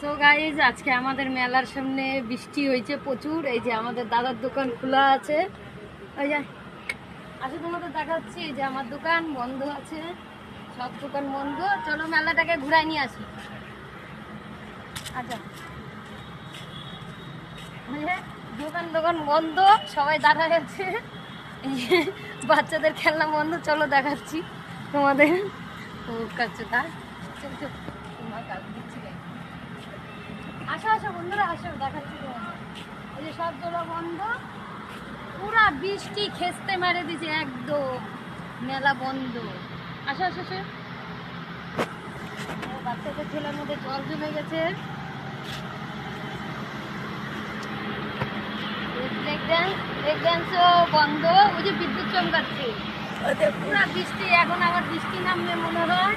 So guys আজকে আমাদের মেলার সামনে বৃষ্টি হয়েছে প্রচুর। এই যে আমাদের দাদার দোকান খোলা আছে, ওই যে আচ্ছা তোমাদের দেখাচ্ছি। এই যে আমার দোকান বন্ধ আছে, সব দোকান বন্ধ। চলো মেলাটাকে ঘুরাই নিয়ে আসি। আচ্ছা দোকান বন্ধ, সবাই দাঁড়ায় আছে। বাচ্চাদের খেলনা বন্ধ। চলো দেখাচ্ছি তোমাদের। ও কাছে তার আসো আসো বন্ধুরা, আসো দেখাচ্ছি তোমাদের। এই যে সব দোলা বন্ধ, পুরা বৃষ্টি খেস্তে মেরে দিছে একদম, মেলা বন্ধ। আসো আসো আসো। বাচ্চাদের ছেলের মধ্যে জল জমে গেছে। ব্রেক ড্যান্সও বন্ধ। ওই যে বিদ্যুৎ চমকাচ্ছে, পুরা বৃষ্টি। এখন আবার বৃষ্টি নামবে মনে হয়।